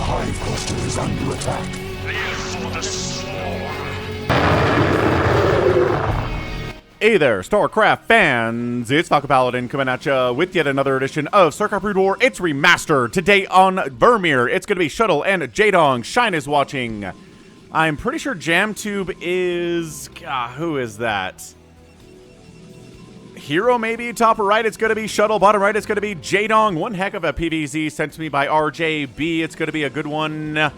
hive cluster is under attack. For the swarm. Hey there, StarCraft fans! It's Falcon Paladin coming at ya with yet another edition of StarCraft Brood War. It's remastered. Today on Vermeer, it's going to be Shuttle and Jaedong. Shine is watching. I'm pretty sure JamTube is... who is that? Hero maybe? Top right, it's going to be Shuttle. Bottom right, it's going to be Jaedong. One heck of a PVZ sent to me by RJB. It's going to be a good one.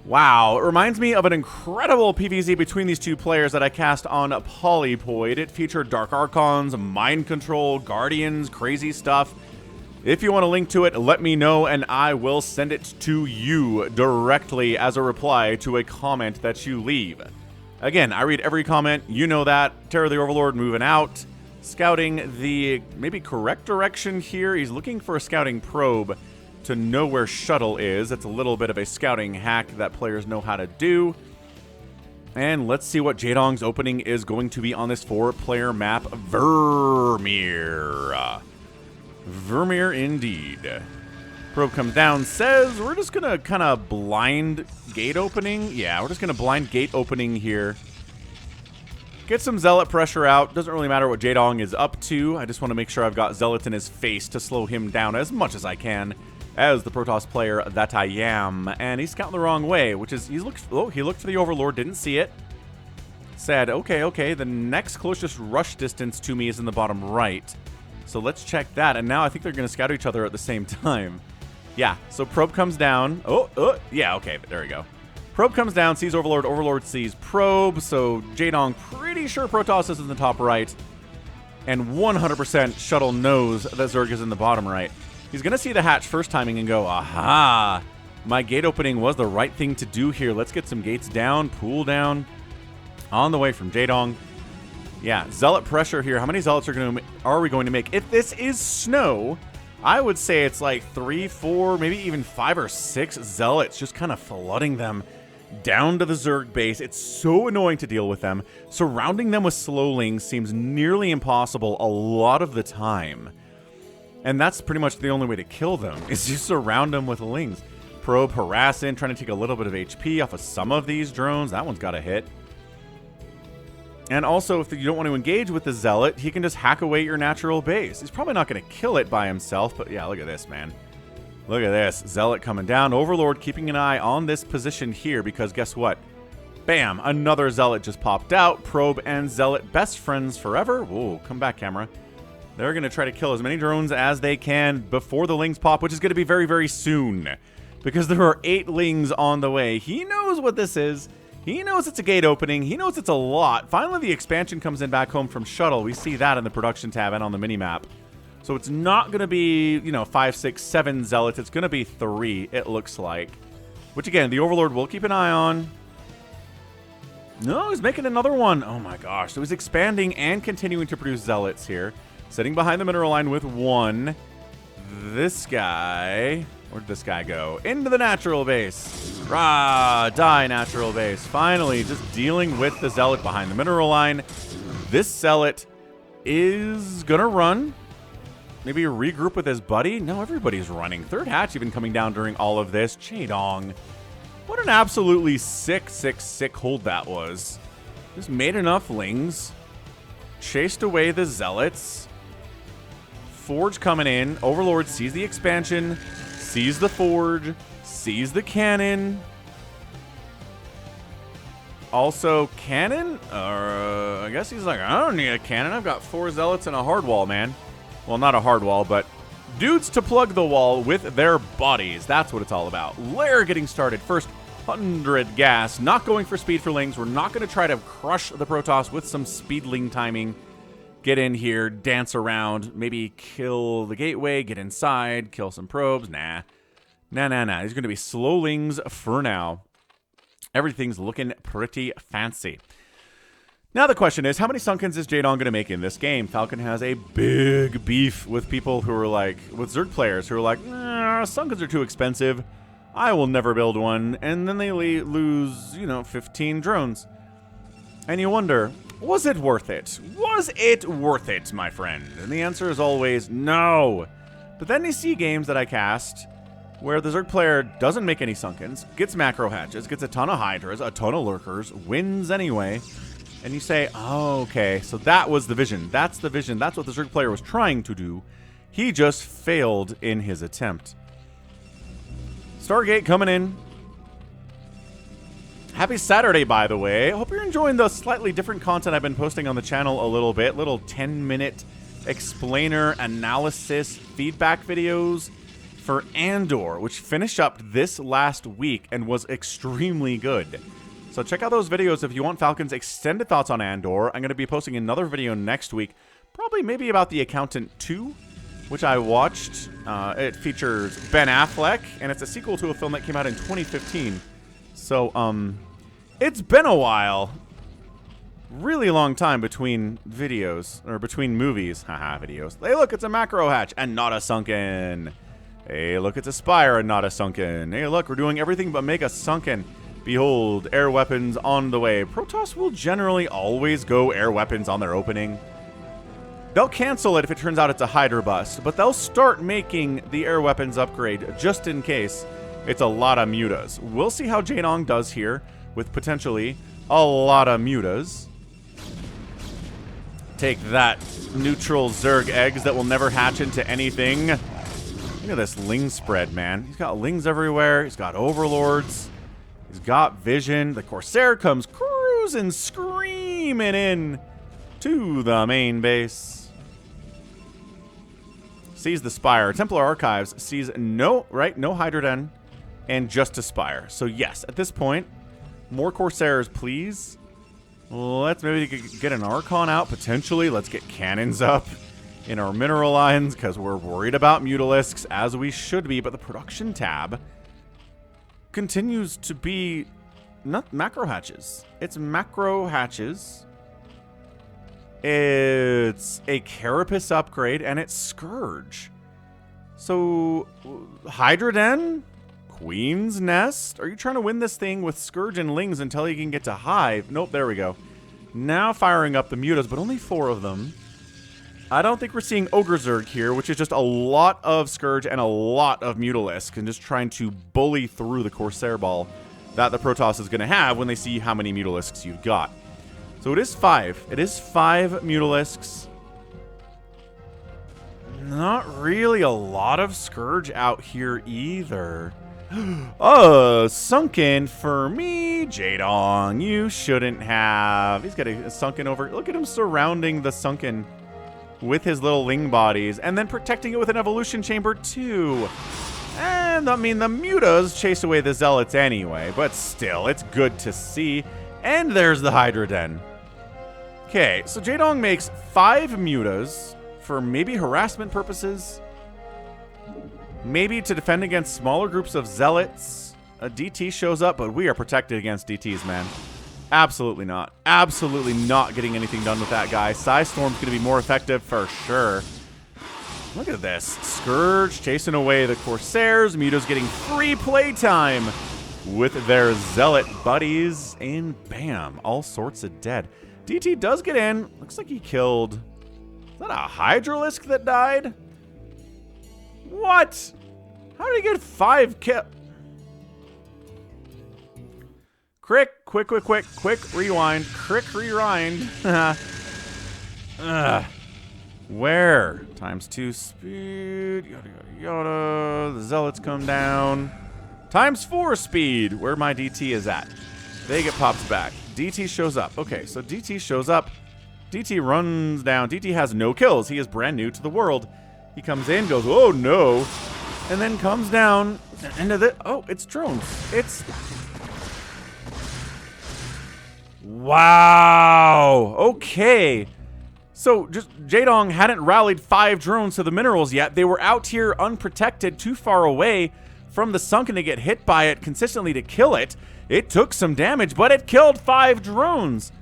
Wow, it reminds me of an incredible PVZ between these two players that I cast on Polypoid. It featured Dark Archons, Mind Control, Guardians, crazy stuff. If you want a link to it, let me know and I will send it to you directly as a reply to a comment that you leave. Again, I read every comment, you know that. Terror the Overlord moving out. Scouting the maybe correct direction here. He's looking for a scouting probe to know where Shuttle is. It's a little bit of a scouting hack that players know how to do. And let's see what Jaedong's opening is going to be on this 4-player map, Vermeer. Vermeer indeed. Probe comes down, says we're just going to kind of blind gate opening. Yeah, we're just going to blind gate opening here. Get some Zealot pressure out. Doesn't really matter what Jaedong is up to. I just want to make sure I've got Zealots in his face to slow him down as much as I can as the Protoss player that I am. And he's scouting the wrong way, which is, he looked for the Overlord, didn't see it. Said, okay, the next closest rush distance to me is in the bottom right. So let's check that. And now I think they're going to scout each other at the same time. Yeah, so Probe comes down. Yeah, okay, there we go. Probe comes down, sees Overlord. Overlord sees Probe. So Jaedong pretty sure Protoss is in the top right. And 100% Shuttle knows that Zerg is in the bottom right. He's going to see the hatch first timing and go, aha, my gate opening was the right thing to do here. Let's get some gates down, pool down. On the way from Jaedong. Yeah, Zealot pressure here. How many Zealots are we going to make? If this is snow, I would say it's like 3, 4, maybe even 5 or 6 Zealots just kind of flooding them down to the Zerg base. It's so annoying to deal with them. Surrounding them with slowlings seems nearly impossible a lot of the time. And that's pretty much the only way to kill them, is just surround them with lings. Probe harassing, trying to take a little bit of HP off of some of these drones. That one's got a hit. And also, if you don't want to engage with the Zealot, he can just hack away your natural base. He's probably not going to kill it by himself, but yeah, look at this, man. Look at this. Zealot coming down. Overlord keeping an eye on this position here, because guess what? Bam! Another Zealot just popped out. Probe and Zealot, best friends forever. Whoa, come back, camera. They're going to try to kill as many drones as they can before the lings pop, which is going to be very, very soon. Because there are 8 lings on the way. He knows what this is. He knows it's a gate opening. He knows it's a lot. Finally, the expansion comes in back home from Shuttle. We see that in the production tab and on the minimap. So it's not going to be, 5, 6, 7 Zealots. It's going to be 3, it looks like. Which, again, the Overlord will keep an eye on. No, he's making another one. Oh, my gosh. So he's expanding and continuing to produce Zealots here. Sitting behind the mineral line with 1. This guy... Where'd this guy go? Into the natural base. Rah! Die, natural base. Finally, just dealing with the Zealot behind the mineral line. This Zealot is gonna run. Maybe regroup with his buddy? No, everybody's running. Third hatch even coming down during all of this. Jaedong. What an absolutely sick hold that was. Just made enough lings. Chased away the Zealots. Forge coming in. Overlord sees the expansion. Sees the Forge. Sees the cannon. Also, cannon? I guess he's like, I don't need a cannon. I've got 4 Zealots and a hard wall, man. Well, not a hard wall, but dudes to plug the wall with their bodies. That's what it's all about. Lair getting started. First 100 gas. Not going for speed for lings. We're not going to try to crush the Protoss with some speedling timing. Get in here, dance around, maybe kill the gateway, get inside, kill some probes. Nah. These are going to be slowlings for now. Everything's looking pretty fancy. Now the question is, how many Sunkens is Jaedong going to make in this game? Falcon has a big beef with people who are like, with Zerg players who are like, Sunkens are too expensive. I will never build one. And then they lose, 15 drones. And you wonder, was it worth it? Was it worth it, my friend? And the answer is always no. But then you see games that I cast where the Zerg player doesn't make any Sunkens, gets macro hatches, gets a ton of Hydras, a ton of Lurkers, wins anyway, and you say, oh, okay, so that was the vision. That's the vision. That's what the Zerg player was trying to do. He just failed in his attempt. Stargate coming in. Happy Saturday, by the way. Hope you're enjoying the slightly different content I've been posting on the channel a little bit. Little 10-minute explainer, analysis, feedback videos for Andor, which finished up this last week and was extremely good. So check out those videos if you want Falcon's extended thoughts on Andor. I'm going to be posting another video next week, probably maybe about The Accountant 2, which I watched. It features Ben Affleck, and it's a sequel to a film that came out in 2015. So, it's been a while. Really long time between videos, or between movies. Haha, videos. Hey, look, it's a macro hatch and not a sunken. Hey, look, it's a spire and not a sunken. Hey, look, we're doing everything but make a sunken. Behold, air weapons on the way. Protoss will generally always go air weapons on their opening. They'll cancel it if it turns out it's a Hydra bust, but they'll start making the air weapons upgrade just in case it's a lot of mutas. We'll see how Jaedong does here with potentially a lot of mutas. Take that, neutral Zerg eggs that will never hatch into anything. Look at this Ling spread, man. He's got Lings everywhere. He's got Overlords. He's got Vision. The Corsair comes cruising, screaming in to the main base. Sees the Spire. Templar Archives sees no Hydra Den and just a Spire. So yes, at this point, more Corsairs, please. Let's maybe get an Archon out, potentially. Let's get cannons up in our mineral lines, because we're worried about Mutalisks, as we should be. But the production tab continues to be not macro hatches. It's macro hatches. It's a Carapace upgrade, and it's Scourge. So, Hydra Den? Queen's Nest? Are you trying to win this thing with Scourge and Lings until you can get to Hive? Nope, there we go. Now firing up the mutas, but only 4 of them. I don't think we're seeing Ogre Zerg here, which is just a lot of Scourge and a lot of Mutalisk, and just trying to bully through the Corsair ball that the Protoss is going to have when they see how many Mutalisks you've got. So it is 5. It is 5 Mutalisks. Not really a lot of Scourge out here either. Sunken for me, Jaedong. You shouldn't have. He's got a Sunken over. Look at him surrounding the Sunken with his little Ling bodies, and then protecting it with an evolution chamber too. And I mean, the mutas chase away the zealots anyway, but still, it's good to see. And there's the Hydra Den. Okay, so Jaedong makes 5 mutas for maybe harassment purposes. Maybe to defend against smaller groups of zealots. A DT shows up, but we are protected against DTs, man. Absolutely not. Absolutely not getting anything done with that guy. Psystorm's going to be more effective for sure. Look at this. Scourge chasing away the Corsairs. Muta's getting free playtime with their zealot buddies. And bam, all sorts of dead. DT does get in. Looks like he killed... Is that a Hydralisk that died? What? How did he get 5 kills? Quick rewind. Quick rewind. Where? ×2 speed. Yada, yada, yada. The zealots come down. ×4 speed. Where my DT is at. They get popped back. DT shows up. Okay, so DT shows up. DT runs down. DT has no kills. He is brand new to the world. He comes in, goes, oh no, and then comes down into the... Oh, it's drones. It's... Wow. Okay. So, just Jaedong hadn't rallied 5 drones to the minerals yet. They were out here unprotected, too far away from the Sunken to get hit by it consistently to kill it. It took some damage, but it killed 5 drones.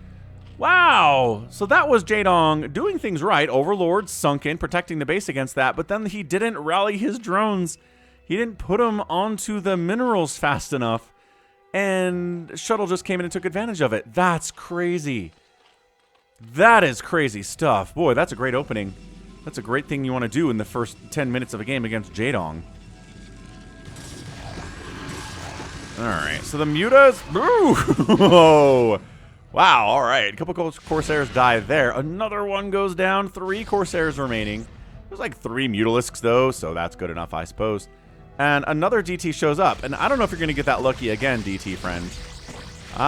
Wow. So that was Jaedong doing things right. Overlord, Sunken, protecting the base against that, but then he didn't rally his drones. He didn't put them onto the minerals fast enough. And Shuttle just came in and took advantage of it. That's crazy. That is crazy stuff. Boy, that's a great opening. That's a great thing you want to do in the first 10 minutes of a game against Jaedong. All right, so the mutas. Ooh. Wow, all right. A couple Corsairs die there. Another one goes down. 3 Corsairs remaining. There's like 3 Mutalisks, though, so that's good enough, I suppose. And another DT shows up. And I don't know if you're going to get that lucky again, DT friend. All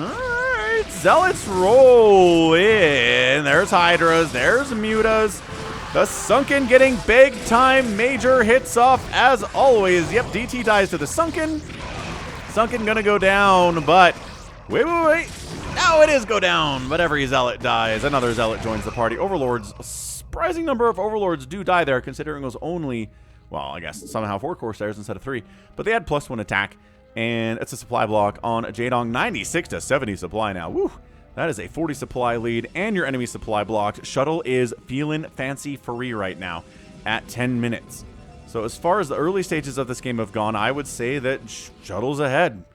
right. Zealots roll in. There's Hydras. There's Mutas. The Sunken getting big-time major hits off, as always. Yep, DT dies to the Sunken. Sunken going to go down, but... Wait. Now it is go down, but every Zealot dies. Another Zealot joins the party. Overlords, a surprising number of Overlords do die there, considering it was only, well, I guess somehow 4 Corsairs instead of 3. But they had +1 attack, and it's a supply block on Jaedong. 96 to 70 supply now. Woo! That is a 40 supply lead, and your enemy supply blocked. Shuttle is feeling fancy free right now at 10 minutes. So as far as the early stages of this game have gone, I would say that Shuttle's ahead.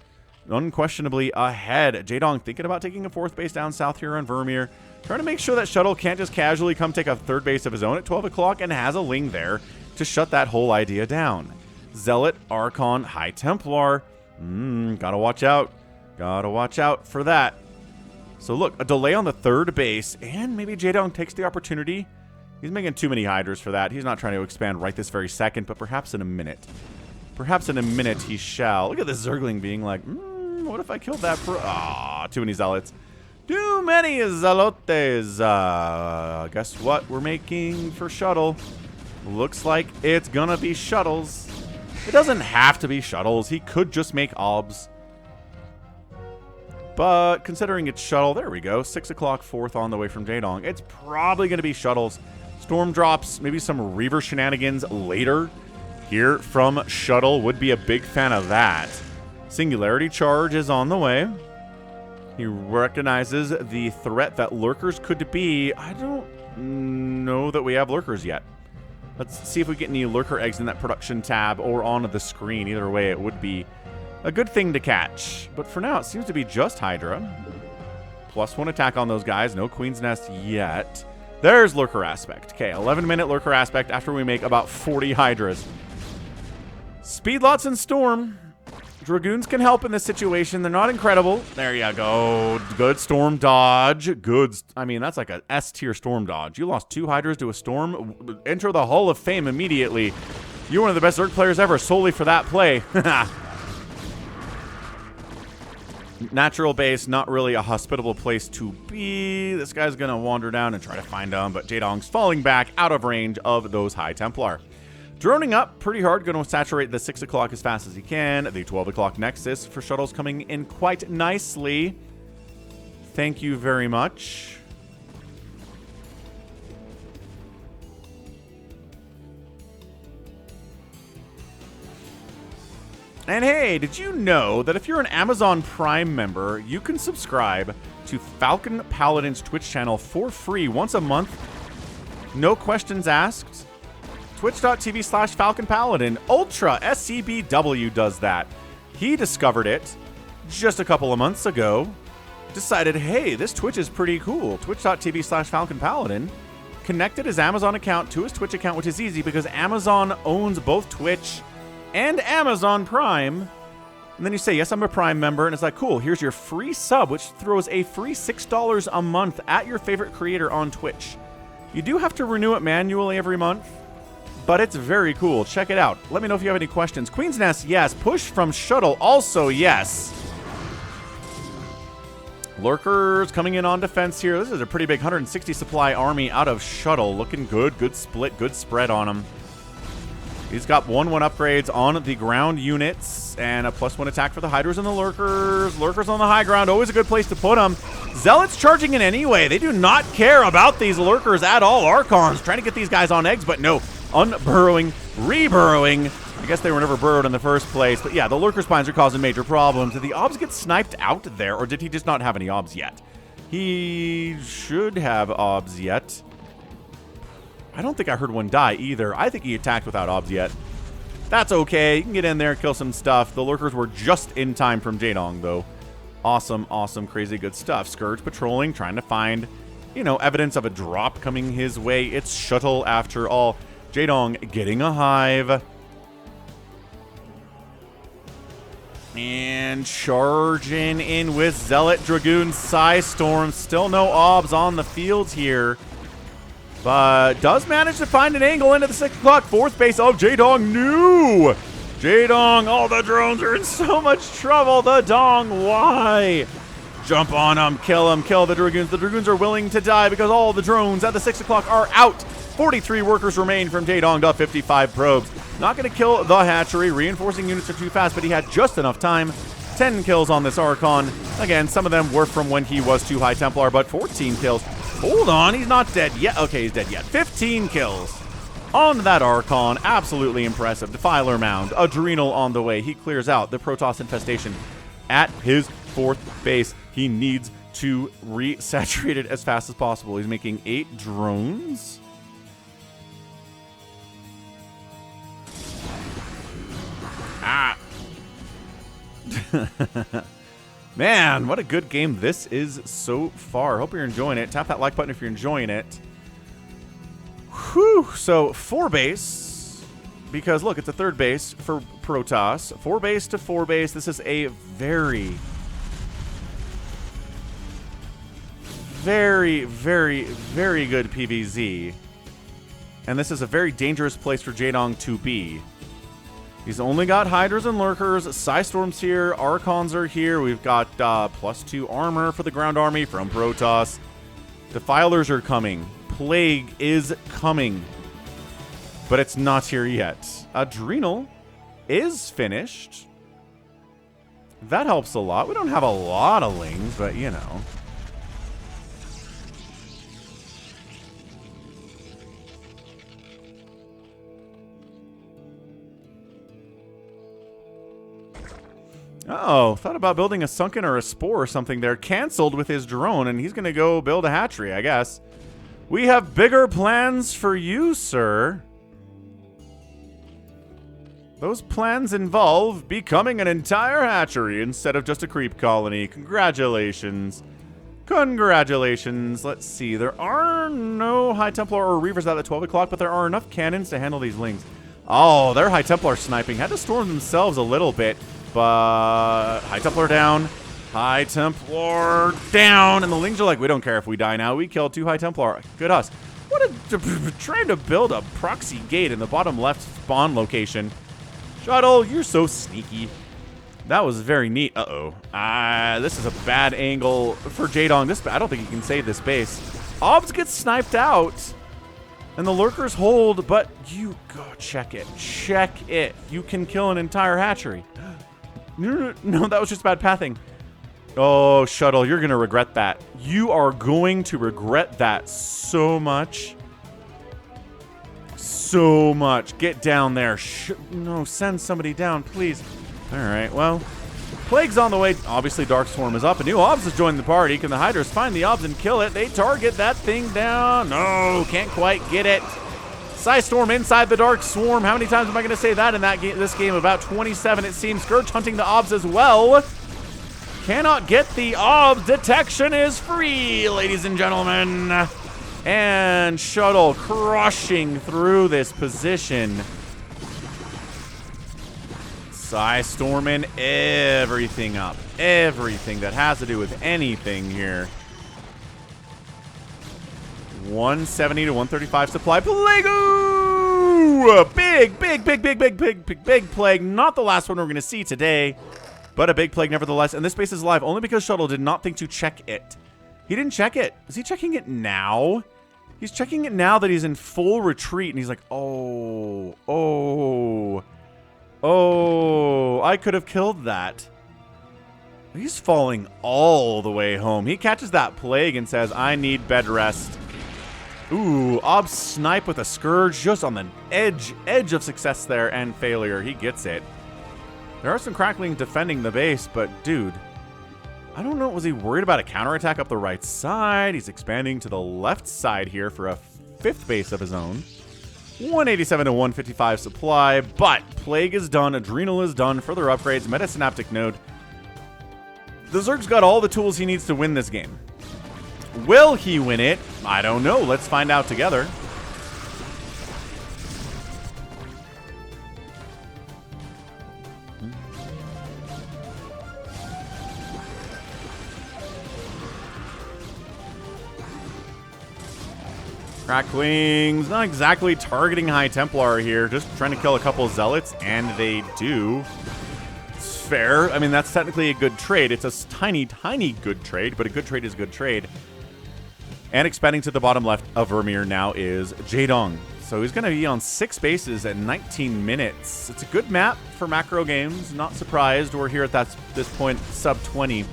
Unquestionably ahead. Jaedong thinking about taking a 4th base down south here on Vermeer. Trying to make sure that Shuttle can't just casually come take a 3rd base of his own at 12 o'clock and has a Ling there to shut that whole idea down. Zealot, Archon, High Templar. Gotta watch out. Gotta watch out for that. So look, a delay on the 3rd base, and maybe Jaedong takes the opportunity. He's making too many Hydras for that. He's not trying to expand right this very second, but perhaps in a minute. Perhaps in a minute he shall. Look at this Zergling being like, what if I killed that too many Zealots. Too many Zealotes. Guess what we're making for Shuttle? Looks like it's gonna be Shuttles. It doesn't have to be Shuttles. He could just make Obs. But considering it's Shuttle, there we go. 6 o'clock, 4th on the way from Jaedong. It's probably going to be Shuttles. Storm drops, maybe some Reaver shenanigans later here from Shuttle. Would be a big fan of that. Singularity Charge is on the way. He recognizes the threat that Lurkers could be. I don't know that we have Lurkers yet. Let's see if we get any Lurker eggs in that production tab or on the screen. Either way, it would be a good thing to catch. But for now, it seems to be just Hydra. +1 attack on those guys. No Queen's Nest yet. There's Lurker Aspect. Okay, 11-minute Lurker Aspect after we make about 40 Hydras. Speedlots and Storm. Dragoons can help in this situation. They're not incredible. There you go. Good Storm dodge. Good. I mean, that's like an S-tier Storm dodge. You lost 2 Hydras to a Storm. Enter the Hall of Fame immediately. You're one of the best Zerg players ever solely for that play. Natural base, not really a hospitable place to be. This guy's going to wander down and try to find him, but Jaedong's falling back out of range of those High Templar. Droning up pretty hard, going to saturate the 6 o'clock as fast as he can. The 12 o'clock Nexus for Shuttles coming in quite nicely. Thank you very much. And hey, did you know that if you're an Amazon Prime member, you can subscribe to Falcon Paladin's Twitch channel for free once a month? No questions asked. Twitch.tv/Falcon Paladin. Ultra SCBW does that. He discovered it just a couple of months ago. Decided, hey, this Twitch is pretty cool. Twitch.tv/Falcon Paladin. Connected his Amazon account to his Twitch account, which is easy because Amazon owns both Twitch and Amazon Prime. And then you say, yes, I'm a Prime member. And it's like, cool, here's your free sub, which throws a free $6 a month at your favorite creator on Twitch. You do have to renew it manually every month, but it's very cool. Check it out. Let me know if you have any questions. Queen's Nest, yes. Push from Shuttle, also yes. Lurkers coming in on defense here. This is a pretty big 160 supply army out of Shuttle. Looking good. Good split. Good spread on him. He's got 1/1 upgrades on the ground units and a +1 attack for the Hydras and the Lurkers. Lurkers on the high ground, always a good place to put them. Zealots charging in anyway. They do not care about these Lurkers at all. Archons trying to get these guys on eggs, but no. Unburrowing, reburrowing. I guess they were never burrowed in the first place. But yeah, the Lurker spines are causing major problems. Did the Obs get sniped out there, or did he just not have any Obs yet? He should have Obs yet. I don't think I heard one die either. I think he attacked without Obs yet. That's okay. You can get in there, kill some stuff. The Lurkers were just in time from Jaedong, though. Awesome, awesome, crazy good stuff. Scourge patrolling, trying to find, you know, evidence of a drop coming his way. It's Shuttle after all. Jaedong getting a hive. And charging in with Zealot Dragoon Psystorm. Still no obs on the field here. But does manage to find an angle into the 6 o'clock. Fourth base of Jaedong. No! Jaedong, all the drones are in so much trouble. The Dong, why? Jump on them, kill the Dragoons. The Dragoons are willing to die because all the drones at the 6 o'clock are out. 43 workers remain from Jaedong to 55 probes. Not going to kill the hatchery. Reinforcing units are too fast, but he had just enough time. 10 kills on this Archon. Again, some of them were from when he was too High Templar, but 14 kills. Hold on, he's not dead yet. Okay, he's dead yet. 15 kills on that Archon. Absolutely impressive. Defiler Mound. Adrenal on the way. He clears out the Protoss infestation at his fourth base. He needs to resaturate it as fast as possible. He's making 8 drones. Ah. Man, what a good game this is so far. Hope you're enjoying it. Tap that like button if you're enjoying it. Whew. So 4 base, because look, it's a 3rd base for Protoss. 4 base to 4 base. This is a very, very good PvZ. And this is a very dangerous place for Jaedong to be. He's only got Hydras and Lurkers. Psystorms here. Archons are here. We've got +2 armor for the ground army from Protoss. Defilers are coming. Plague is coming. But it's not here yet. Adrenal is finished. That helps a lot. We don't have a lot of lings, but you know. Uh-oh, thought about building a sunken or a spore or something there. Canceled with his drone, and he's going to go build a hatchery, I guess. We have bigger plans for you, sir. Those plans involve becoming an entire hatchery instead of just a creep colony. Congratulations. Congratulations. Let's see. There are no High Templar or Reavers at the 12 o'clock, but there are enough cannons to handle these lings. Oh, they're High Templar sniping. Had to storm themselves a little bit. But High Templar down, High Templar down, and the Lings are like, we don't care if we die now. We killed 2 High Templar. Good us. What a trying to build a proxy gate in the bottom left spawn location. Shuttle, you're so sneaky. That was very neat. Uh-oh. This is a bad angle for Jaedong. I don't think he can save this base. Obs get sniped out. And the Lurkers hold, but you go check it. Check it. You can kill an entire hatchery. No, that was just bad pathing. Oh, Shuttle, you're going to regret that. You are going to regret that so much. So much. Get down there. No, send somebody down, please. All right, well, Plague's on the way. Obviously, Dark Swarm is up. A new Obs has joined the party. Can the Hydras find the Obs and kill it? They target that thing down. No, can't quite get it. Psystorm inside the Dark Swarm. How many times am I going to say that in this game? About 27, it seems. Scourge hunting the Obs as well. Cannot get the Obs. Detection is free, ladies and gentlemen. And Shuttle crushing through this position. Psystorming everything up. Everything that has to do with anything here. 170 to 135 supply. Plague! Big plague. Not the last one we're going to see today, but a big plague nevertheless. And this base is alive only because Shuttle did not think to check it. He didn't check it. Is he checking it now? He's checking it now that he's in full retreat, and he's like, oh, I could have killed that. He's falling all the way home. He catches that plague and says, I need bed rest. Ooh, Ob snipe with a Scourge just on the edge of success there and failure. He gets it. There are some crackling defending the base, but dude, I don't know. Was he worried about a counterattack up the right side? He's expanding to the left side here for a 5th base of his own. 187 to 155 supply, but Plague is done. Adrenal is done. Further upgrades. Metasynaptic node. The Zerg's got all the tools he needs to win this game. Will he win it? I don't know. Let's find out together. Cracklings, not exactly targeting High Templar here, just trying to kill a couple Zealots, and they do. It's fair. I mean, that's technically a good trade. It's a tiny, tiny good trade, but a good trade is a good trade. And expanding to the bottom left of Vermeer now is Jaedong. So he's going to be on 6 bases at 19 minutes. It's a good map for macro games. Not surprised. We're here at this point, sub 20.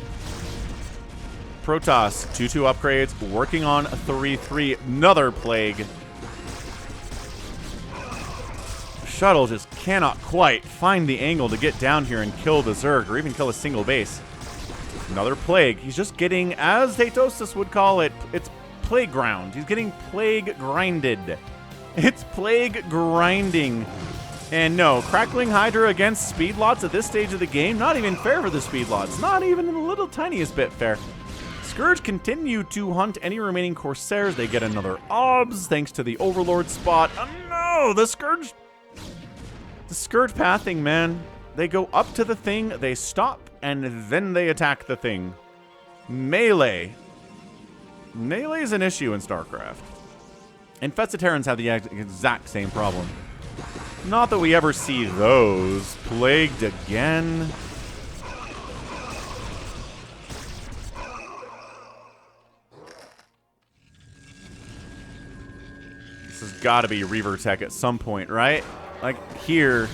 Protoss, 2-2 upgrades, working on a 3-3. Another plague. Shuttle just cannot quite find the angle to get down here and kill the Zerg, or even kill a single base. Another plague. He's just getting, as Thetosis would call it, it's playground. He's getting plague grinded. It's plague grinding. And no, Crackling Hydra against Speedlots at this stage of the game, not even fair for the Speedlots. Not even a little tiniest bit fair. Scourge continue to hunt any remaining Corsairs. They get another OBS thanks to the Overlord spot. Oh no, the Scourge pathing, man. They go up to the thing, they stop, and then they attack the thing. Melee. Melee is an issue in StarCraft. And Fetzaterans have the exact same problem. Not that we ever see those. Plagued again. This has got to be Reaver Tech at some point, right? Like here,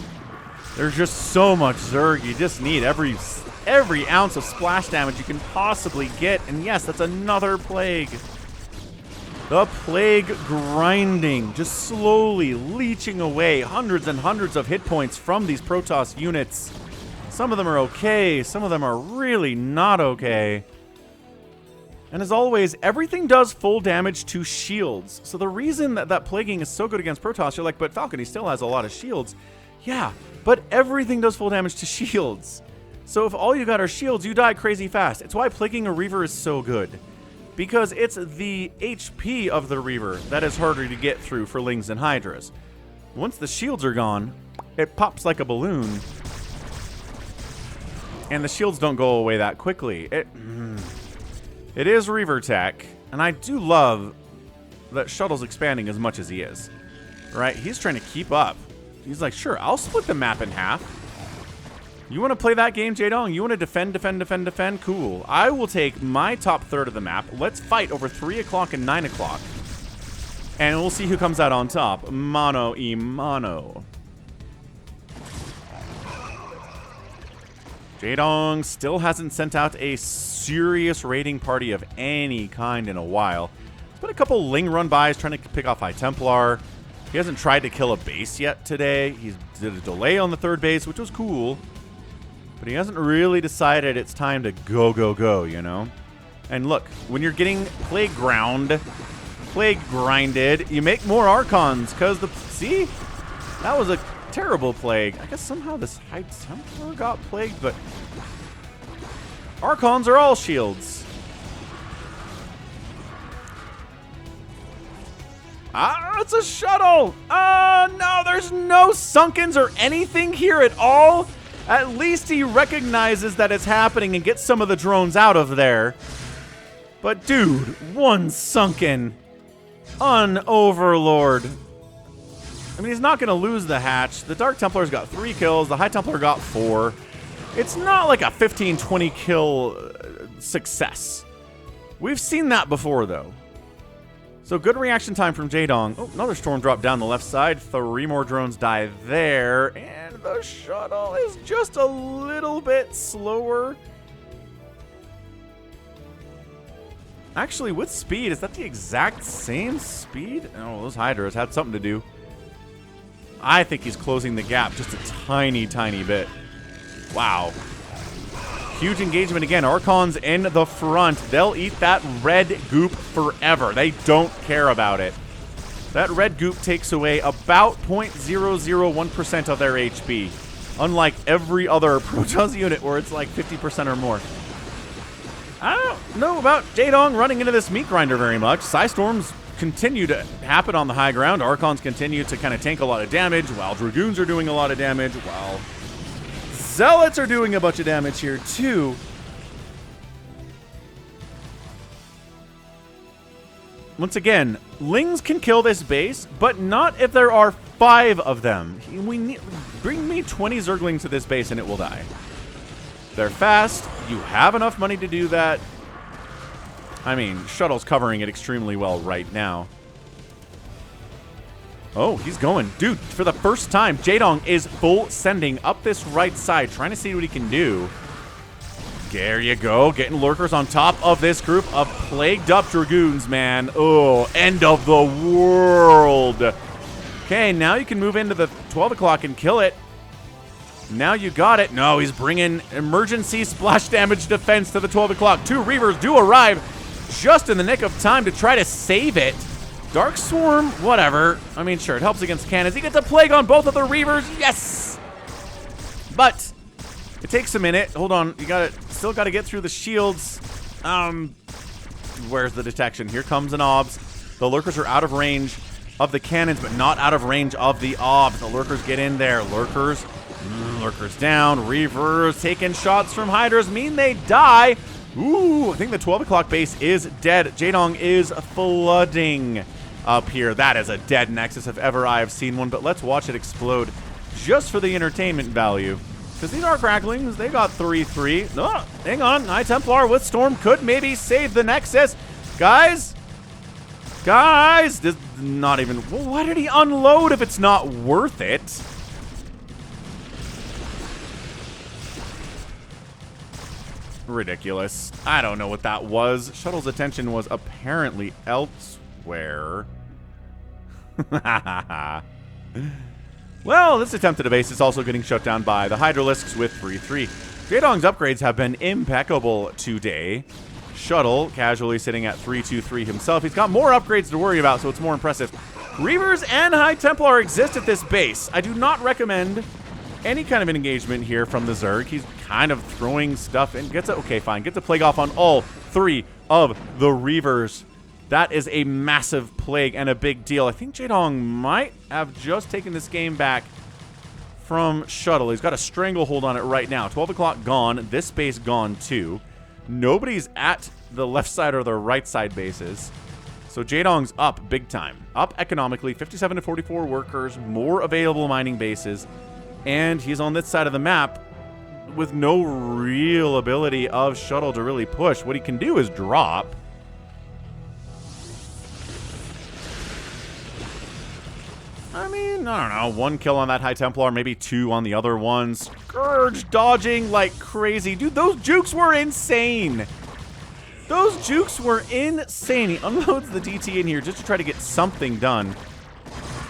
there's just so much Zerg. You just need every ounce of splash damage you can possibly get. And yes, that's another plague. The plague grinding, just slowly leeching away hundreds and hundreds of hit points from these Protoss units. Some of them are okay, some of them are really not okay. And as always, everything does full damage to shields. So the reason that plaguing is so good against Protoss, you're like, but Falcon, he still has a lot of shields. Yeah, but everything does full damage to shields. So if all you got are shields, you die crazy fast. It's why plaguing a Reaver is so good. Because it's the HP of the Reaver that is harder to get through for Lings and Hydras. Once the shields are gone, it pops like a balloon. And the shields don't go away that quickly. It is Reaver Tech, and I do love that Shuttle's expanding as much as he is. Right? He's trying to keep up. He's like, sure, I'll split the map in half. You want to play that game, Jaedong? You want to defend? Cool. I will take my top third of the map. Let's fight over 3 o'clock and 9 o'clock. And we'll see who comes out on top. Mano y mano. Jaedong still hasn't sent out a serious raiding party of any kind in a while. There's been a couple Ling run-bys trying to pick off High Templar. He hasn't tried to kill a base yet today. He did a delay on the 3rd base, which was cool. But he hasn't really decided it's time to go, you know? And look, when you're getting plague grinded, you make more Archons, because see? That was a terrible plague. I guess somehow this High Templar got plagued, but Archons are all shields. Ah, it's a shuttle! No, there's no Sunkens or anything here at all. At least he recognizes that it's happening and gets some of the drones out of there. But dude, one Sunken on Overlord. I mean, he's not going to lose the hatch. The Dark Templar's got 3 kills. The High Templar got 4. It's not like a 15-20 kill success. We've seen that before, though. So good reaction time from Jaedong. Oh, another storm drop down the left side. 3 more drones die there. And the shuttle is just a little bit slower. Actually, with speed, is that the exact same speed? Oh, those Hydras had something to do. I think he's closing the gap just a tiny, tiny bit. Wow. Huge engagement again. Archons in the front. They'll eat that red goop forever. They don't care about it. That red goop takes away about 0.001% of their HP. Unlike every other Protoss unit where it's like 50% or more. I don't know about Jaedong running into this meat grinder very much. Psystorms continue to happen on the high ground. Archons continue to kind of tank a lot of damage, while Dragoons are doing a lot of damage, while Zealots are doing a bunch of damage here too. Once again, Lings can kill this base, but not if there are 5 of them. Bring me 20 Zerglings to this base and it will die. They're fast. You have enough money to do that. I mean, Shuttle's covering it extremely well right now. Oh, he's going. Dude, for the first time, Jaedong is full sending up this right side, trying to see what he can do. There you go. Getting lurkers on top of this group of plagued up Dragoons, man. Oh, end of the world. Okay, now you can move into the 12 o'clock and kill it. Now you got it. No, he's bringing emergency splash damage defense to the 12 o'clock. 2 Reavers do arrive just in the nick of time to try to save it. Dark Swarm, whatever. I mean, sure, it helps against cannons. He gets a plague on both of the Reavers. Yes! But it takes a minute. Hold on. You still got to get through the shields. Where's the detection? Here comes an Obs. The lurkers are out of range of the cannons, but not out of range of the Obs. The lurkers get in there. Lurkers down. Reavers taking shots from Hydras mean they die. Ooh, I think the 12 o'clock base is dead. Jaedong is flooding up here. That is a dead Nexus if ever I have seen one, but let's watch it explode just for the entertainment value. Because these are cracklings. They got 3-3. Oh, hang on. High Templar with Storm could maybe save the Nexus. Guys, this not even... Well, why did he unload if it's not worth it? Ridiculous. I don't know what that was. Shuttle's attention was apparently elsewhere. Well, this attempt at a base is also getting shut down by the Hydralisks with 3-3. Jaedong's upgrades have been impeccable today. Shuttle casually sitting at 3-2-3 himself. He's got more upgrades to worry about, so it's more impressive. Reavers and High Templar exist at this base. I do not recommend any kind of an engagement here from the Zerg. He's kind of throwing stuff and gets it. Okay, fine. Gets a plague off on all 3 of the Reavers. That is a massive plague and a big deal. I think Jaedong might have just taken this game back from Shuttle. He's got a stranglehold on it right now. 12 o'clock gone. This base gone too. Nobody's at the left side or the right side bases. So Jaedong's up big time. Up economically. 57 to 44 workers. More available mining bases. And he's on this side of the map with no real ability of Shuttle to really push. What he can do is drop. I mean, I don't know. 1 kill on that High Templar, maybe 2 on the other one. Scourge dodging like crazy. Dude, those jukes were insane. Those jukes were insane. He unloads the DT in here just to try to get something done.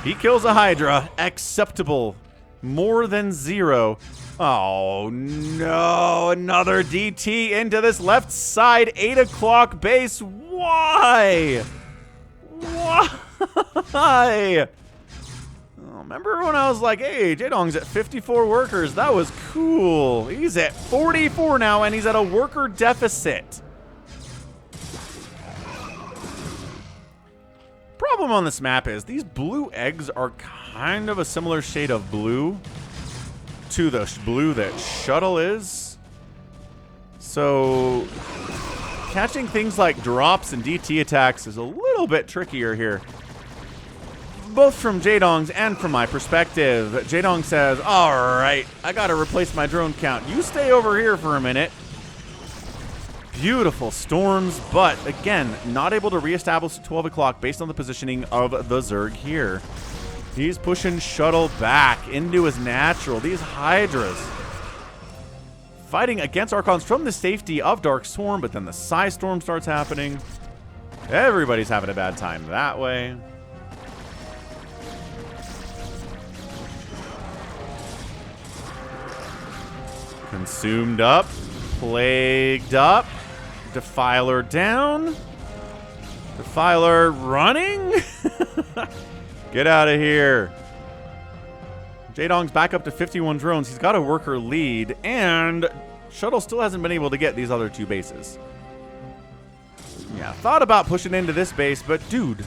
He kills a Hydra. Acceptable. More than 0. Oh, no. Another DT into this left side 8 o'clock base. Why? Why? Remember when I was like, hey, Jaedong's at 54 workers. That was cool. He's at 44 now, and he's at a worker deficit. Problem on this map is these blue eggs are kind of a similar shade of blue to the blue that Shuttle is. So catching things like drops and DT attacks is a little bit trickier here. Both from Jaedong's and from my perspective. Jaedong says, all right, I got to replace my drone count. You stay over here for a minute. Beautiful storms, but again, not able to reestablish at 12 o'clock based on the positioning of the Zerg here. He's pushing Shuttle back into his natural. These Hydras fighting against Archons from the safety of Dark Swarm, but then the Psy Storm starts happening. Everybody's having a bad time that way. Consumed up, plagued up, Defiler down, Defiler running. Get out of here. Jaedong's back up to 51 drones. He's got a worker lead, and Shuttle still hasn't been able to get these other 2 bases. Yeah, thought about pushing into this base, but dude,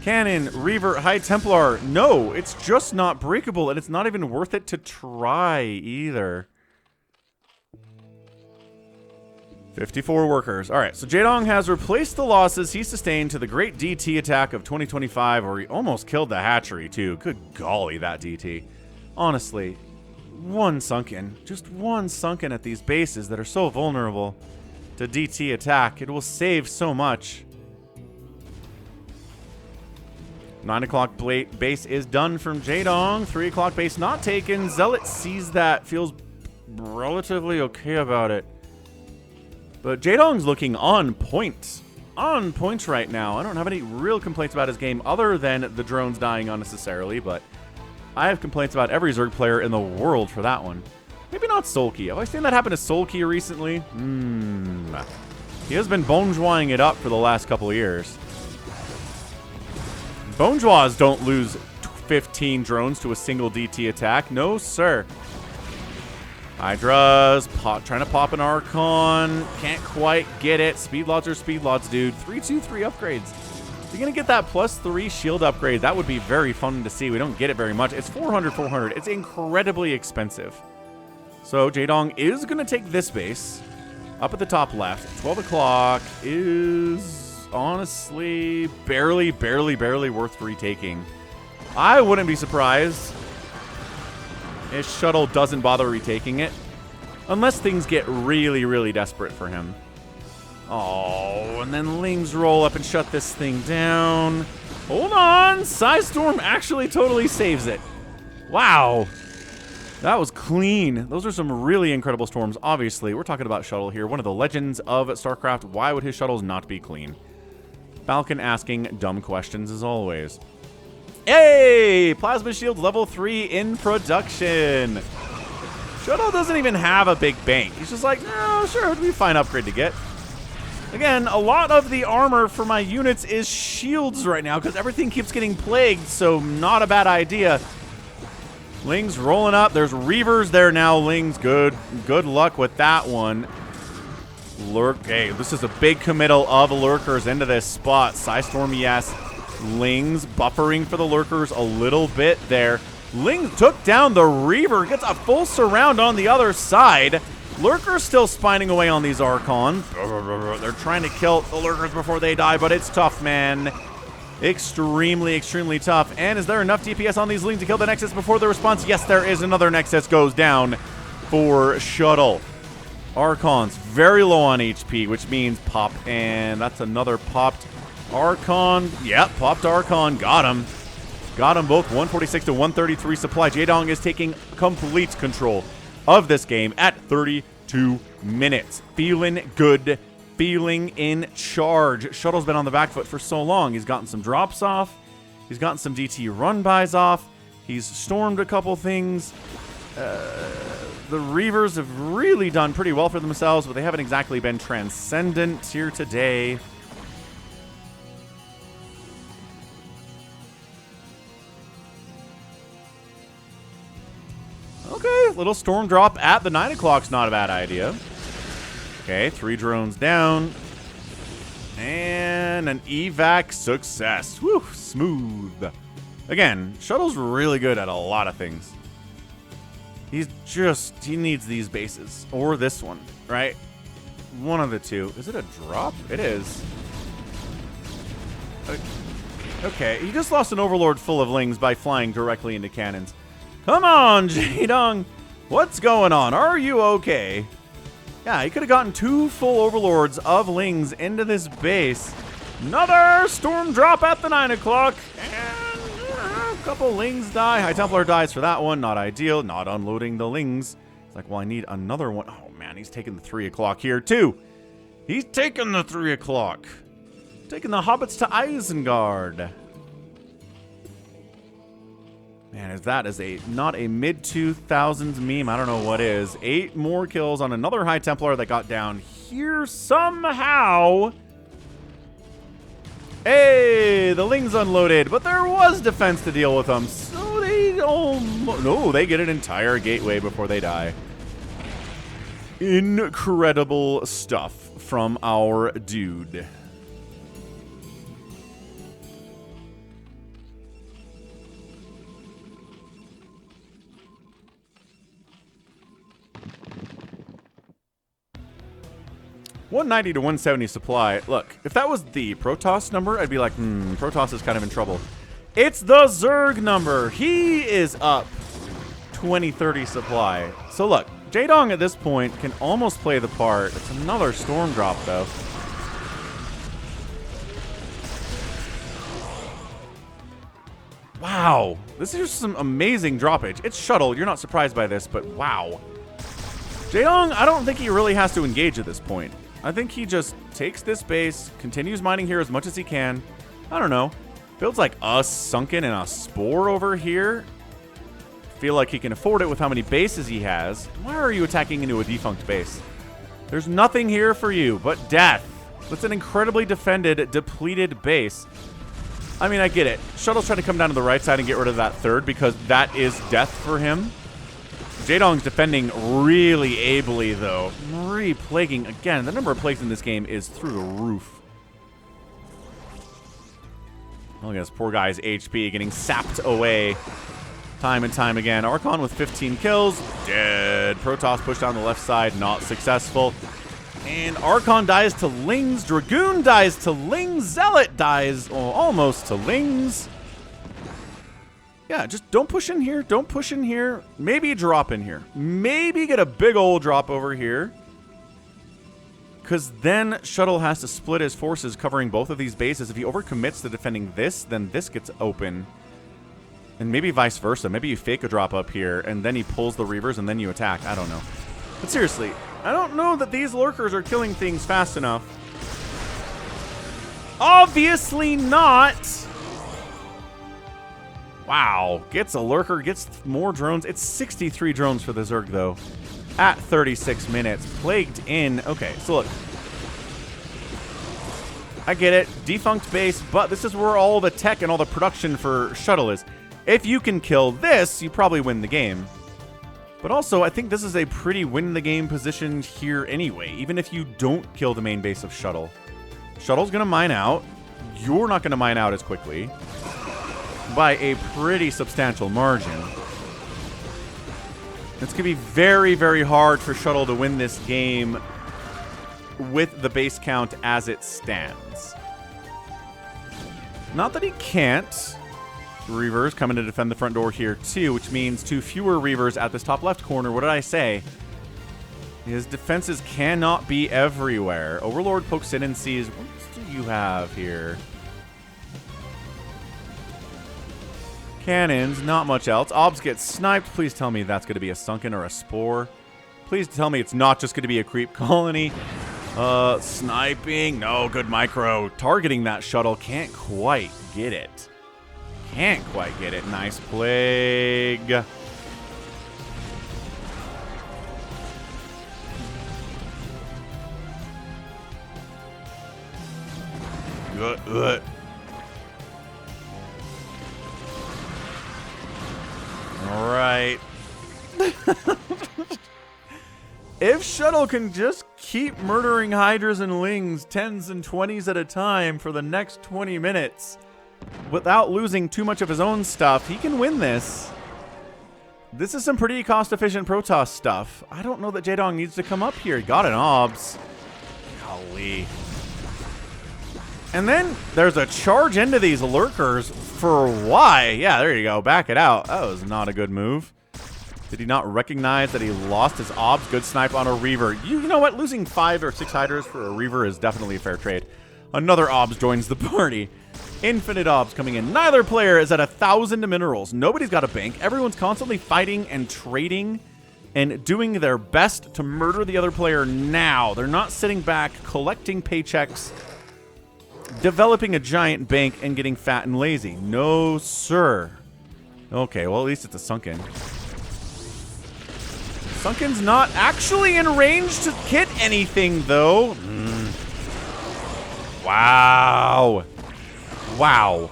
Cannon, Reaver, High Templar, no, it's just not breakable, and it's not even worth it to try either. 54 workers. All right, so Jaedong has replaced the losses he sustained to the great DT attack of 2025, where he almost killed the hatchery, too. Good golly, that DT. Honestly, one sunken, just one sunken at these bases that are so vulnerable to DT attack. It will save so much. 9 o'clock base is done from Jaedong. 3 o'clock base not taken. Zealot sees that, feels relatively okay about it. But Jaedong's looking on point. On point right now. I don't have any real complaints about his game other than the drones dying unnecessarily, but I have complaints about every Zerg player in the world for that one. Maybe not Solkey. Have I seen that happen to Solkey recently? He has been bonjoing it up for the last couple of years. Bonjois don't lose 15 drones to a single DT attack. No, sir. Hydra's trying to pop an Archon. Can't quite get it. Speedlots are speedlots, dude. 3/2/3 upgrades. If you're going to get that +3 shield upgrade, that would be very fun to see. We don't get it very much. It's 400. It's incredibly expensive. So Jaedong is going to take this base. Up at the top left. 12 o'clock is honestly barely worth retaking. I wouldn't be surprised if Shuttle doesn't bother retaking it. Unless things get really desperate for him. Oh, and then Lings roll up and shut this thing down. Hold on! Psystorm actually totally saves it. Wow. That was clean. Those are some really incredible storms. Obviously, we're talking about Shuttle here. One of the legends of StarCraft. Why would his shuttles not be clean? Falcon asking dumb questions as always. Hey! Plasma Shield level 3 in production. Shuttle doesn't even have a big bank. He's just like, no, sure, it'd be a fine upgrade to get. Again, a lot of the armor for my units is shields right now because everything keeps getting plagued, so not a bad idea. Ling's rolling up. There's Reavers there now. Ling's good luck with that one. Hey, this is a big committal of lurkers into this spot. Psystorm, yes. Ling's buffering for the lurkers a little bit there. Ling took down the Reaver, gets a full surround on the other side. Lurkers still spining away on these Archons. They're trying to kill the lurkers before they die, but it's tough, man. Extremely tough. And is there enough DPS on these Lings to kill the Nexus before the response? Yes, there is. Another Nexus goes down for Shuttle. Archons very low on HP, which means pop, and that's another popped Archon. Yep, popped Archon. Got him. Got them both. 146 to 133 supply. Jaedong is taking complete control of this game at 32 minutes. Feeling good. Feeling in charge. Shuttle's been on the back foot for so long. He's gotten some drops off. He's gotten some DT run-bys off. He's stormed a couple things. The Reavers have really done pretty well for themselves, but they haven't exactly been transcendent here today. Okay, little storm drop at the 9 o'clock's not a bad idea. Okay, 3 drones down. And an evac success. Whew, smooth. Again, Shuttle's really good at a lot of things. He needs these bases. Or this one, right? One of the two. Is it a drop? It is. Okay, he just lost an Overlord full of Lings by flying directly into cannons. Come on, Jaedong. What's going on? Are you okay? Yeah, he could have gotten 2 full Overlords of Lings into this base. Another storm drop at the 9 o'clock. And a couple Lings die. High Templar dies for that one. Not ideal. Not unloading the Lings. It's like, well, I need another one. Oh, man, he's taking the 3 o'clock here, too. He's taking the 3 o'clock. Taking the Hobbits to Isengard. Man, if that is not a mid-2000s meme, I don't know what is. 8 more kills on another High Templar that got down here somehow. Hey, the Lings unloaded, but there was defense to deal with them. So they almost... No, they get an entire gateway before they die. Incredible stuff from our dude. 190 to 170 supply. Look, if that was the Protoss number, I'd be like, Protoss is kind of in trouble. It's the Zerg number. He is up 20-30 supply. So look, Jaedong at this point can almost play the part. It's another storm drop, though. Wow. This is just some amazing droppage. It's Shuttle. You're not surprised by this, but wow. Jaedong, I don't think he really has to engage at this point. I think he just takes this base, continues mining here as much as he can. I don't know. Builds like a Sunken and a Spore over here. Feel like he can afford it with how many bases he has. Why are you attacking into a defunct base? There's nothing here for you but death. That's an incredibly defended, depleted base. I mean, I get it. Shuttle's trying to come down to the right side and get rid of that third because that is death for him. Jaedong's defending really ably, though. Re-plaguing. Again, the number of plagues in this game is through the roof. Look at this poor guy's HP getting sapped away time and time again. Archon with 15 kills. Dead. Protoss pushed down the left side. Not successful. And Archon dies to Lings. Dragoon dies to Lings. Zealot dies almost to Lings. Yeah, just don't push in here. Don't push in here. Maybe drop in here. Maybe get a big old drop over here. Because then Shuttle has to split his forces covering both of these bases. If he overcommits to defending this, then this gets open. And maybe vice versa. Maybe you fake a drop up here, and then he pulls the Reavers, and then you attack. I don't know. But seriously, I don't know that these lurkers are killing things fast enough. Obviously not. Wow. Gets a lurker, gets more drones. It's 63 drones for the Zerg, though. At 36 minutes. Plagued in. Okay, so look. I get it. Defunct base, but this is where all the tech and all the production for Shuttle is. If you can kill this, you probably win the game. But also, I think this is a pretty win-the-game position here anyway, even if you don't kill the main base of Shuttle. Shuttle's going to mine out. You're not going to mine out as quickly. By a pretty substantial margin. It's going to be very, very hard for Shuttle to win this game with the base count as it stands. Not that he can't. Reavers coming to defend the front door here too, which means 2 fewer Reavers at this top left corner. What did I say? His defenses cannot be everywhere. Overlord pokes in and sees, what do you have here? Cannons, not much else. Obs gets sniped. Please tell me that's going to be a Sunken or a Spore. Please tell me it's not just going to be a creep colony. Sniping. No, good micro. Targeting that Shuttle. Can't quite get it. Can't quite get it. Nice plague. Good. All right. If Shuttle can just keep murdering Hydras and Lings 10s and 20s at a time for the next 20 minutes without losing too much of his own stuff, he can win this. This is some pretty cost-efficient Protoss stuff. I don't know that Jaedong needs to come up here. Got an Obs. Golly. And then there's a charge into these lurkers for why? Yeah, there you go. Back it out. That was not a good move. Did he not recognize that he lost his Obs? Good snipe on a Reaver. You know what? Losing 5 or 6 Hydras for a Reaver is definitely a fair trade. Another Obs joins the party. Infinite Obs coming in. Neither player is at 1,000 minerals. Nobody's got a bank. Everyone's constantly fighting and trading and doing their best to murder the other player now. They're not sitting back, collecting paychecks, developing a giant bank, and getting fat and lazy. No, sir. Okay, well, at least it's a Sunken. Sunken's not actually in range to hit anything, though. Wow. Wow.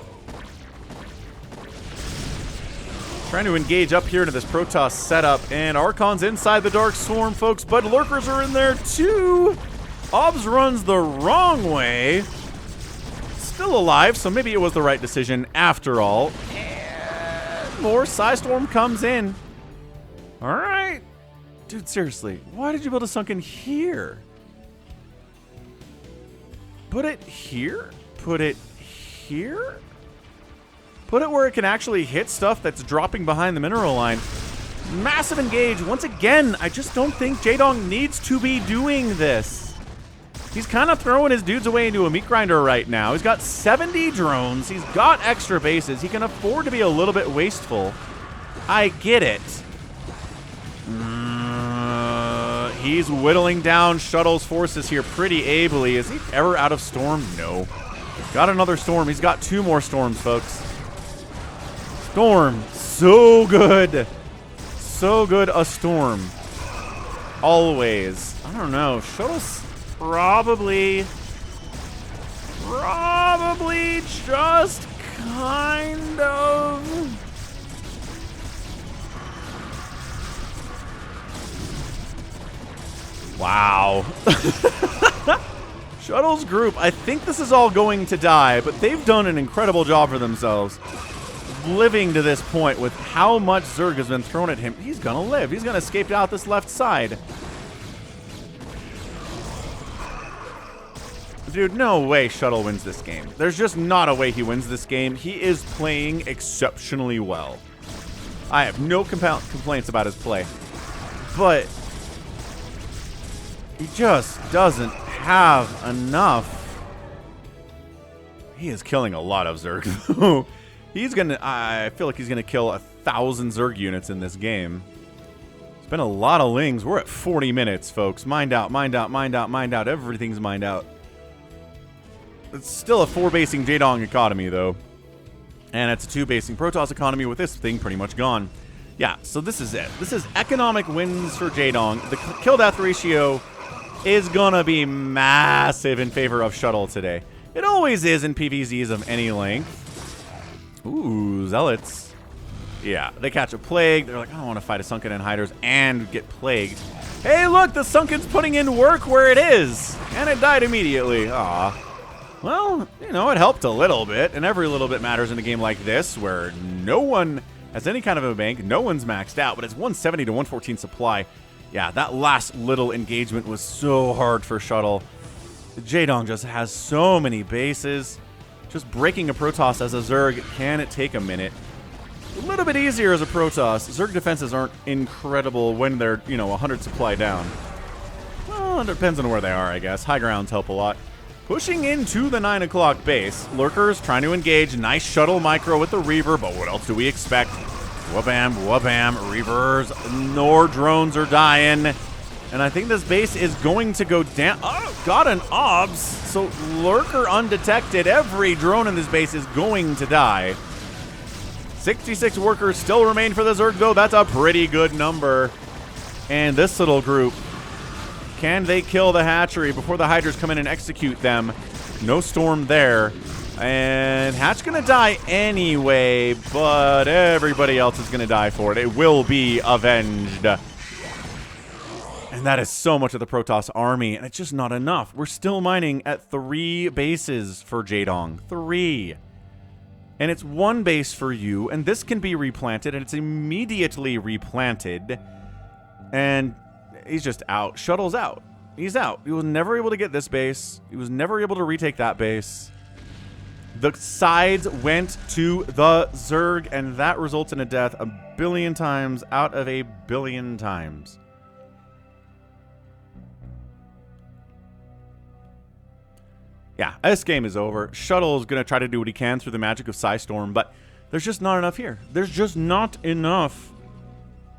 Trying to engage up here into this Protoss setup, and Archon's inside the Dark Swarm, folks, but Lurkers are in there, too. Obs runs the wrong way. Still alive, so maybe it was the right decision after all. And more Psystorm comes in. All right. Dude, seriously, why did you build a Sunken here? Put it here? Put it here? Put it where it can actually hit stuff that's dropping behind the mineral line. Massive engage. Once again, I just don't think Jaedong needs to be doing this. He's kind of throwing his dudes away into a meat grinder right now. He's got 70 drones. He's got extra bases. He can afford to be a little bit wasteful. I get it. He's whittling down Shuttle's forces here pretty ably. Is he ever out of storm? No. Got another storm. He's got 2 more storms, folks. Storm. So good. So good a storm. Always. I don't know. Shuttle's probably just kind of... Wow. Shuttle's group, I think this is all going to die, but they've done an incredible job for themselves. Living to this point with how much Zerg has been thrown at him. He's going to live. He's going to escape out this left side. Dude, no way Shuttle wins this game. There's just not a way he wins this game. He is playing exceptionally well. I have no complaints about his play. But he just doesn't have enough. He is killing a lot of Zerg. He's gonna, I feel like he's gonna kill 1,000 Zerg units in this game. It's been a lot of lings. We're at 40 minutes, folks. Mind out, mind out, mind out, mind out. Everything's mind out. It's still a 4-basing Jaedong economy, though. And it's a 2-basing Protoss economy with this thing pretty much gone. Yeah, so this is it. This is economic wins for Jaedong. The kill-death ratio is gonna be massive in favor of Shuttle today. It always is in PvZs of any length. Ooh, Zealots. Yeah, they catch a plague. They're like, I don't want to fight a Sunken and Hiders and get plagued. Hey, look, the Sunken's putting in work where it is. And it died immediately. Aw. Well, you know, it helped a little bit. And every little bit matters in a game like this where no one has any kind of a bank. No one's maxed out, but it's 170 to 114 supply. Yeah, that last little engagement was so hard for Shuttle. Jaedong just has so many bases. Just breaking a Protoss as a Zerg, can it take a minute? A little bit easier as a Protoss. Zerg defenses aren't incredible when they're, you know, 100 supply down. Well, it depends on where they are, I guess. High grounds help a lot. Pushing into the 9 o'clock base. Lurkers trying to engage. Nice Shuttle micro with the Reaver, but what else do we expect? Wabam, wabam, Reavers. Nor drones are dying. And I think this base is going to go down. Oh, got an OBS. So Lurker undetected. Every drone in this base is going to die. 66 workers still remain for the Zerg, though. That's a pretty good number. And this little group, can they kill the hatchery before the Hydras come in and execute them? No storm there. And Hatch going to die anyway, but everybody else is going to die for it. It will be avenged. And that is so much of the Protoss army, and it's just not enough. We're still mining at 3 bases for Jaedong. 3. And it's 1 base for you, and this can be replanted, and it's immediately replanted. And he's just out. Shuttle's out. He's out. He was never able to get this base. He was never able to retake that base. The sides went to the Zerg, and that results in a death 1 billion times out of 1 billion times. Yeah, this game is over. Shuttle is going to try to do what he can through the magic of Psystorm, but there's just not enough here. There's just not enough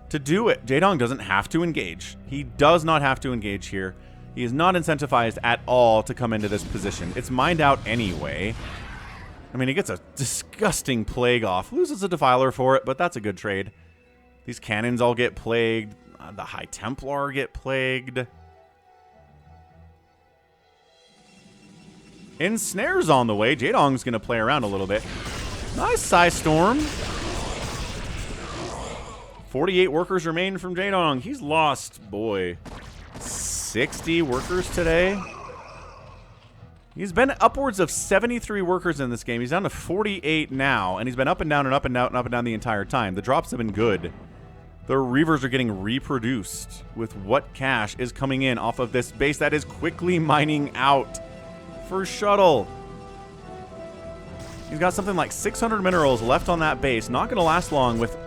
to do it. Jaedong doesn't have to engage. He does not have to engage here. He is not incentivized at all to come into this position. It's mined out anyway. I mean, he gets a disgusting plague off. Loses a Defiler for it, but that's a good trade. These cannons all get plagued. The High Templar get plagued. Ensnare's on the way. Jaedong's going to play around a little bit. Nice Psystorm. 48 workers remain from Jaedong. He's lost, boy, 60 workers today. He's been upwards of 73 workers in this game. He's down to 48 now, and he's been up and down and up and down and up and down the entire time. The drops have been good. The Reavers are getting reproduced with what cash is coming in off of this base that is quickly mining out. for Shuttle. He's got something like 600 minerals left on that base. Not going to last long with,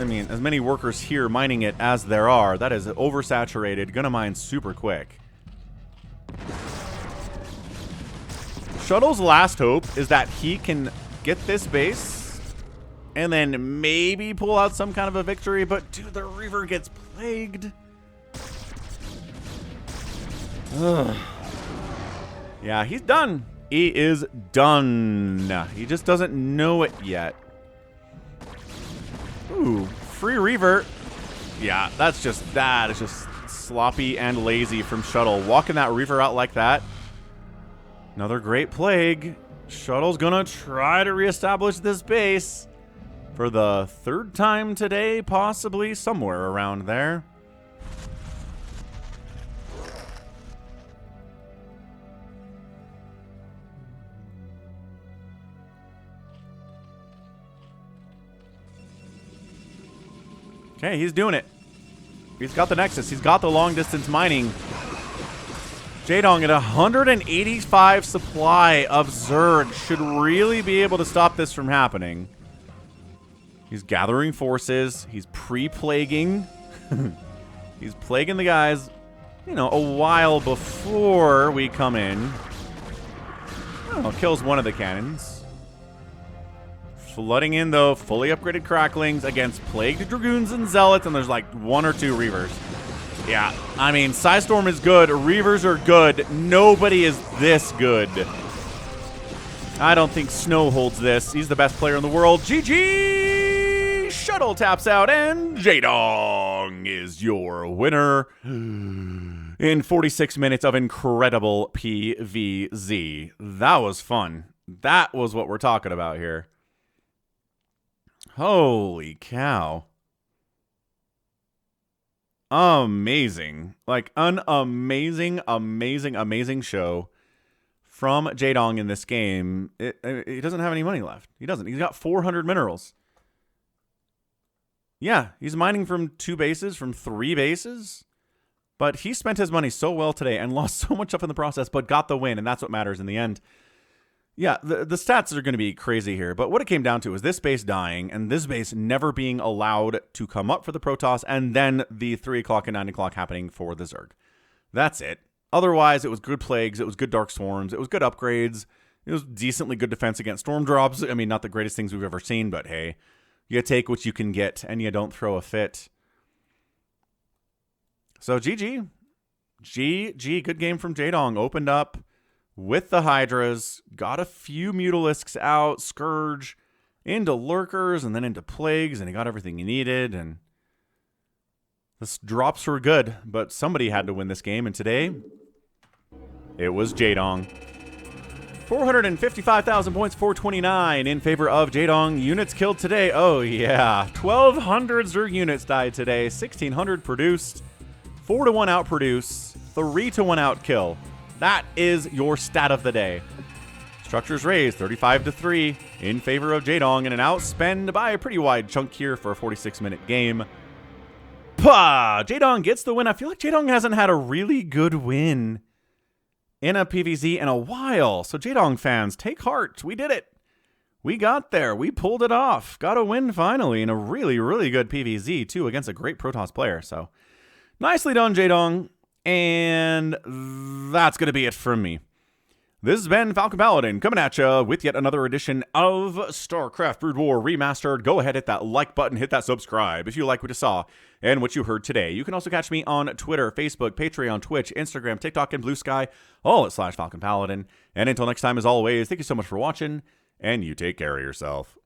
I mean, as many workers here mining it as there are. That is oversaturated. Going to mine super quick. Shuttle's last hope is that he can get this base and then maybe pull out some kind of a victory. But, dude, the Reaver gets plagued. Ugh. Yeah, he's done. He is done. He just doesn't know it yet. Ooh, free Reaver. Yeah, that is just sloppy and lazy from Shuttle. Walking that Reaver out like that. Another great plague. Shuttle's gonna try to reestablish this base for the third time today, possibly somewhere around there. Okay, he's doing it. He's got the Nexus. He's got the long-distance mining. Jaedong at 185 supply of Zerg should really be able to stop this from happening. He's gathering forces. He's pre-plaguing. He's plaguing the guys, you know, a while before we come in. Oh, kills one of the cannons. Flooding in, though, fully upgraded Cracklings against Plagued Dragoons and Zealots, and there's like 1 or 2 Reavers. Yeah, I mean, Psystorm is good. Reavers are good. Nobody is this good. I don't think Snow holds this. He's the best player in the world. GG! Shuttle taps out, and Jaedong is your winner in 46 minutes of incredible PvZ. That was fun. That was what we're talking about here. Holy cow. Amazing. Like, an amazing, amazing, amazing show from Jaedong in this game. He doesn't have any money left. He doesn't. He's got 400 minerals. Yeah, he's mining from 2 bases, from 3 bases. But he spent his money so well today and lost so much up in the process, but got the win, and that's what matters in the end. Yeah, the stats are going to be crazy here, but what it came down to is this base dying and this base never being allowed to come up for the Protoss, and then the 3 o'clock and 9 o'clock happening for the Zerg. That's it. Otherwise, it was good plagues, it was good Dark Swarms, it was good upgrades, it was decently good defense against Storm Drops. I mean, not the greatest things we've ever seen, but hey, you take what you can get and you don't throw a fit. So GG. GG, good game from Jaedong. Opened up with the Hydras, got a few Mutalisks out, Scourge, into Lurkers, and then into Plagues, and he got everything he needed, and the drops were good, but somebody had to win this game, and today, it was Jaedong. 455,000 points, 429 in favor of Jaedong. Units killed today, oh yeah, 1,200 Zerg units died today, 1,600 produced, 4-1 outproduce, 3-1 outkill. That is your stat of the day. Structures raised 35-3 in favor of Jaedong, and an outspend by a pretty wide chunk here for a 46-minute game. Pah! Jaedong gets the win. I feel like Jaedong hasn't had a really good win in a PvZ in a while. So Jaedong fans, take heart. We did it. We got there. We pulled it off. Got a win finally in a really, really good PvZ too against a great Protoss player. So nicely done, Jaedong. And that's going to be it from me. This has been Falcon Paladin coming at you with yet another edition of StarCraft Brood War Remastered. Go ahead, hit that like button, hit that subscribe if you like what you saw and what you heard today. You can also catch me on Twitter, Facebook, Patreon, Twitch, Instagram, TikTok, and Blue Sky, all at /Falcon Paladin. And until next time, as always, thank you so much for watching, and you take care of yourself.